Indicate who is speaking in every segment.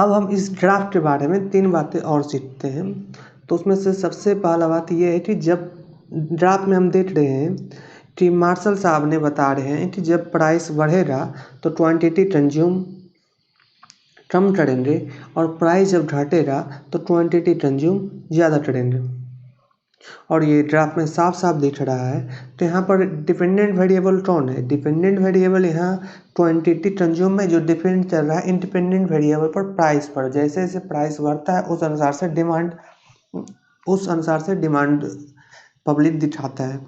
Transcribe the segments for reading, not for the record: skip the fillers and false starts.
Speaker 1: अब हम इस ड्राफ्ट के बारे में 3 बातें और सीखते हैं। तो उसमें से सबसे पहला बात ये है कि जब ड्राफ्ट में हम देख रहे हैं कि मार्शल साहब ने बता रहे हैं कि जब प्राइस बढ़ेगा तो क्वांटिटी कंज्यूम कम करेंगे और प्राइस जब घटेगा तो क्वांटिटी कंज्यूम ज़्यादा करेंगे। और ये ग्राफ में साफ साफ दिख रहा है। तो यहाँ पर डिपेंडेंट वेरिएबल कौन है? डिपेंडेंट वेरिएबल यहाँ क्वांटिटी कंज्यूम में जो डिपेंड चल रहा है इंडिपेंडेंट वेरिएबल पर प्राइस पर। जैसे जैसे प्राइस बढ़ता है उस अनुसार से डिमांड पब्लिक दिखाता है।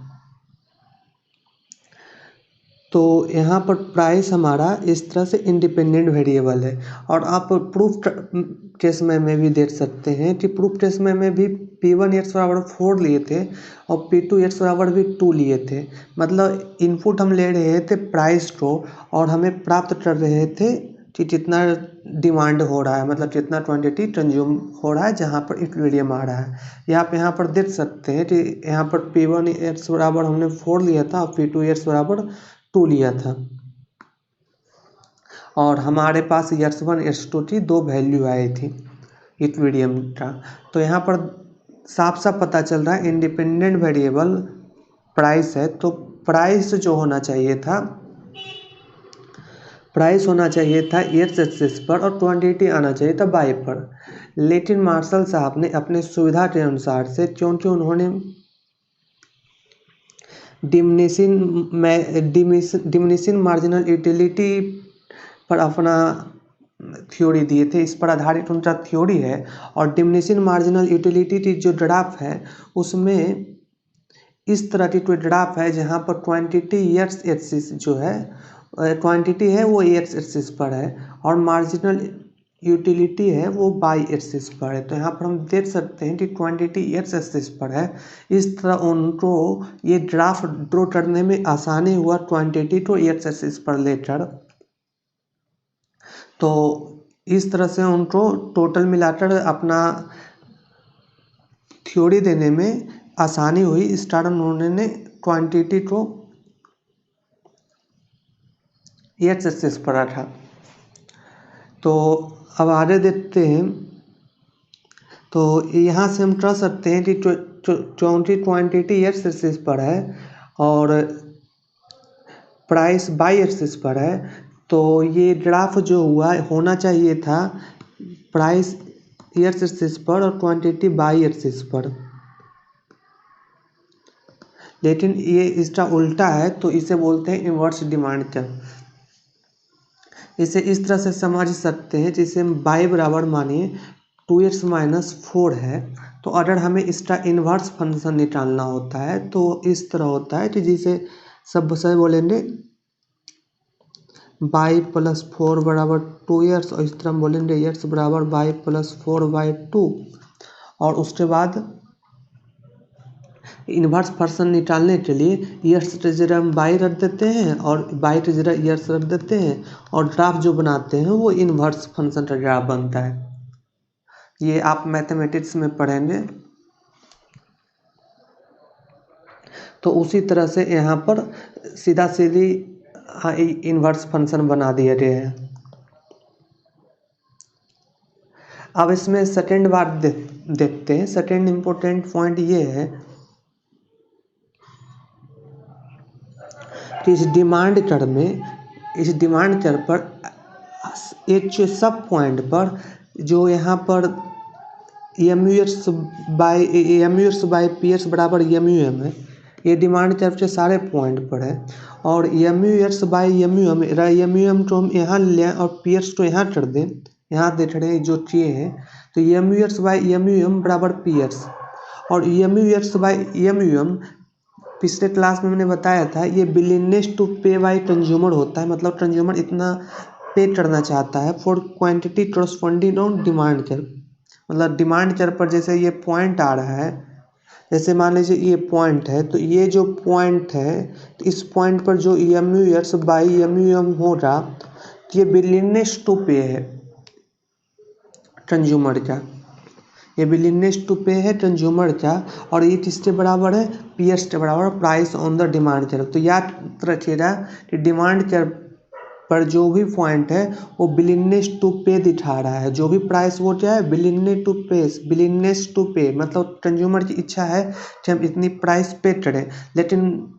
Speaker 1: तो यहाँ पर प्राइस हमारा इस तरह से इंडिपेंडेंट वेरिएबल है। और आप प्रूफ केस में भी देख सकते हैं कि प्रूफ केस में भी P1 x बराबर 4 लिए थे और P2 x बराबर भी 2 लिए थे। मतलब इनपुट हम ले रहे थे प्राइस को और हमें प्राप्त कर रहे थे कि कितना डिमांड हो रहा है, मतलब कितना क्वांटिटी कंज्यूम हो रहा है जहाँ पर इक्विलिब्रियम आ रहा है। यहाँ पर देख सकते हैं कि यहाँ पर P1 x बराबर हमने 4 लिया था और P2 x बराबर 2 लिया था और हमारे पास x1 x2 की 2 वैल्यू आई थी इक्विलिब्रियम का। तो यहाँ पर साफ साफ पता चल रहा है इंडिपेंडेंट वेरिएबल प्राइस है। तो प्राइस जो होना चाहिए था, प्राइस होना चाहिए था एक्स एक्सिस पर और क्वांटिटी आना चाहिए था वाई पर। लेकिन मार्शल साहब ने अपने सुविधा के अनुसार से, क्योंकि उन्होंने डिमिनिशिंग मार्जिनल यूटिलिटी पर अपना थ्योरी दिए थे, इस पर आधारित उनका थ्योरी है। और डिमिनिशिंग मार्जिनल यूटिलिटी की जो ग्राफ है उसमें इस तरह की कोई ग्राफ है जहाँ पर क्वांटिटी एक्स एक्सिस जो है क्वांटिटी है वो एक्स एक्सिस पर है और मार्जिनल यूटिलिटी है वो वाई एक्सिस पर है। तो यहाँ पर हम देख सकते हैं कि क्वांटिटी एक्स एक्सिस पर है। इस तरह उनको ये ग्राफ ड्रॉ करने में आसानी हुआ क्वांटिटी को एक्स एक्सिस पर लेकर। तो इस तरह से उनको टोटल मिलाकर अपना थ्योरी देने में आसानी हुई। इस कारण उन्होंने क्वांटिटी को एक्स एक्सिस पर रखा। तो अब आगे देखते हैं। तो यहाँ से हम कह सकते हैं कि क्वांटिटी एक्स एक्सिस पर है और प्राइस वाई एक्सिस पर है। तो ये ग्राफ जो होना चाहिए था प्राइस एक्स एक्सिस पर और क्वांटिटी वाई एक्सिस पर, लेकिन ये इसका उल्टा है। तो इसे बोलते हैं इन्वर्स डिमांड कर्व। इसे इस तरह से समझ सकते हैं जिसे हम वाई बराबर मानिए 2x - 4 है। तो अगर हमें इसका इन्वर्स फंक्शन निकालना होता है तो इस तरह होता है कि जिसे सब बोलेंगे y + 4 बराबर 2x और इस तरह हम बोलेंगे x बराबर y + 4/2। और उसके बाद इन्वर्स फंक्शन निकालने के लिए एक्स की जगह हम वाई रख देते हैं और वाई की जगह एक्स रख देते हैं और ग्राफ जो बनाते हैं वो इन्वर्स फंक्शन का ग्राफ बनता है। ये आप मैथमेटिक्स में पढ़ेंगे। तो उसी तरह से यहाँ पर सीधा सीधी इन्वर्स फंक्शन बना दिए गए हैं। अब इसमें सेकेंड बात देखते हैं। सेकेंड इम्पोर्टेंट पॉइंट ये है कि इस डिमांड कर्व पर एक सब पॉइंट पर जो यहाँ पर MUX बाई PS बराबर MUM है, ये डिमांड कर्व के सारे पॉइंट पर है। और MUX बाई MUM को हम यहाँ लें और PS को यहाँ कर दें, यहाँ देख रहे हैं जो किए हैं। तो MUX बाई MUM बराबर PS और MUX बाई MUM पिछले क्लास में मैंने बताया था ये विलिंगनेस टू पे बाय कंज्यूमर होता है। मतलब कंज्यूमर इतना पे करना चाहता है for quantity corresponding on demand curve. मतलब डिमांड कर्व पर जैसे ये पॉइंट आ रहा है, जैसे मान लीजिए ये पॉइंट है, तो ये जो पॉइंट है तो इस पॉइंट पर जो MUX बाई MUM होगा तो ये विलिंगनेस टू पे है कंज्यूमर का, ये विलिंगनेस टू पे है कंज्यूमर का। और ये किसके बराबर है? PS के बराबर, price on the demand curve. तो याद रखिएगा कि डिमांड कर्व पर जो भी पॉइंट है वो विलिंगनेस टू पे दिखा रहा है। जो भी प्राइस वो क्या है, विलिंगनेस टू पे, मतलब कंज्यूमर की इच्छा है कि हम इतनी प्राइस पे करें, लेकिन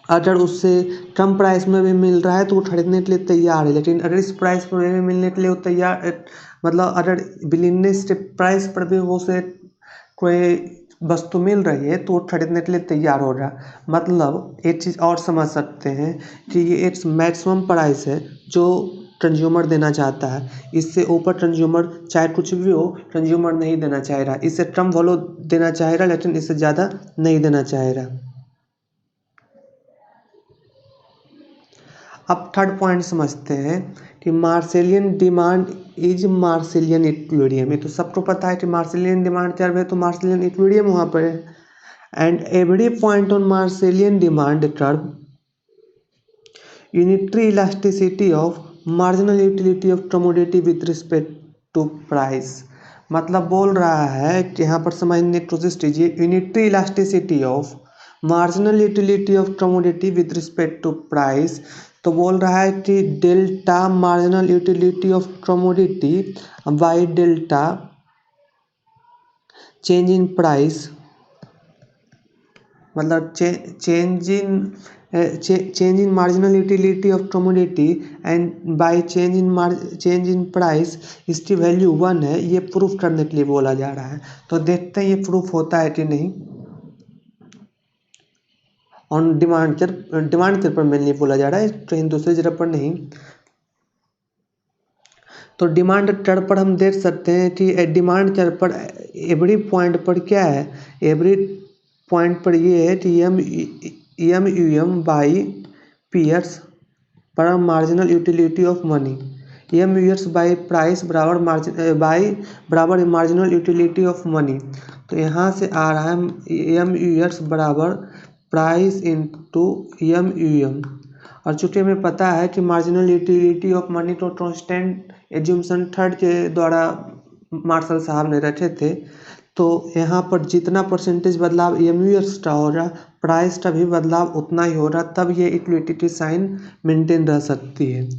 Speaker 1: अगर उससे कम प्राइस में भी मिल रहा है तो वो खरीदने के लिए तैयार है। लेकिन अगर इस प्राइस पर भी मिलने के लिए वो तैयार, मतलब अगर विलिंगनेस के प्राइस पर भी वो से कोई वस्तु मिल रही है तो वो खरीदने के लिए तैयार हो रहा। मतलब एक चीज़ और समझ सकते हैं कि ये एक मैक्सिमम प्राइस है जो कंज्यूमर देना चाहता है। इससे ऊपर कंज्यूमर चाहे कुछ भी हो, कंज्यूमर नहीं देना चाह रहा। इससे कम वैल्यू देना चाह रहा, लेकिन इससे ज़्यादा नहीं देना चाह रहा। अब थर्ड पॉइंट समझते हैं कि मार्सेलियन डिमांड इज मार्सेलियन इक्विलिब्रियम। ये तो सबको पता है कि मार्सेलियन डिमांड क्या है, तो मार्सेलियन इक्विलिब्रियम वहाँ पर है। And every point on Marshallian demand curve unitary elasticity of marginal utility of commodity with respect to price. मतलब बोल रहा है कि यहाँ पर समझने की कोशिश कीजिए, unitary elasticity of marginal utility of commodity with respect to price. तो बोल रहा है कि delta marginal utility of commodity by delta change in price, मतलब change in marginal utility of commodity and by change in price इसकी value 1 है। ये proof करने के लिए बोला जा रहा है। तो देखते हैं ये प्रूफ होता है कि नहीं। ऑन डिमांड के पर मेनली बोला जा रहा है, कहीं दूसरी जगह पर नहीं। तो डिमांड कर्व पर हम देख सकते हैं कि डिमांड कर्व पर एवरी पॉइंट पर क्या है, एवरी पॉइंट पर ये है कि एम यू एम बाई पीयर्स पर marginal utility of money. M US by price बराबर मार्जिनल यूटिलिटी ऑफ मनी। तो यहाँ से आ रहा है एम यूएस बराबर price into M U M. और चूँकि हमें पता है कि मार्जिनल यूटिलिटी ऑफ मनी तो कांस्टेंट एज्यूम्शन थर्ड के द्वारा मार्शल साहब ने रखे थे, तो यहाँ पर जितना परसेंटेज बदलाव एमयूएस का हो रहा, प्राइस का भी बदलाव उतना ही हो रहा, तब ये इक्विटी की साइन मेंटेन रह सकती है।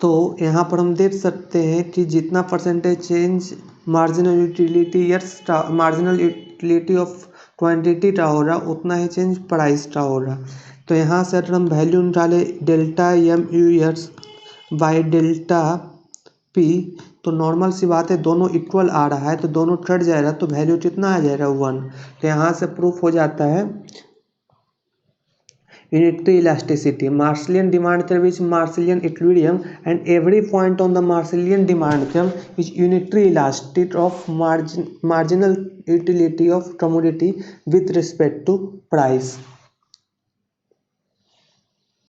Speaker 1: तो यहाँ पर हम देख सकते हैं कि जितना percentage change marginal utility of quantity का हो रहा, उतना ही चेंज प्राइस का हो रहा। तो यहाँ से अगर हम वैल्यू निकाले delta M U S by delta P, तो नॉर्मल सी बात है दोनों इक्वल आ रहा है, तो दोनों कट जाएगा, तो वैल्यू कितना आ जाएगा 1। तो यहाँ से प्रूफ हो जाता है unitary elasticity, Marshallian demand curve is Marshallian equilibrium and every point on the Marshallian demand curve is unitary elastic of marginal utility of commodity with respect to price.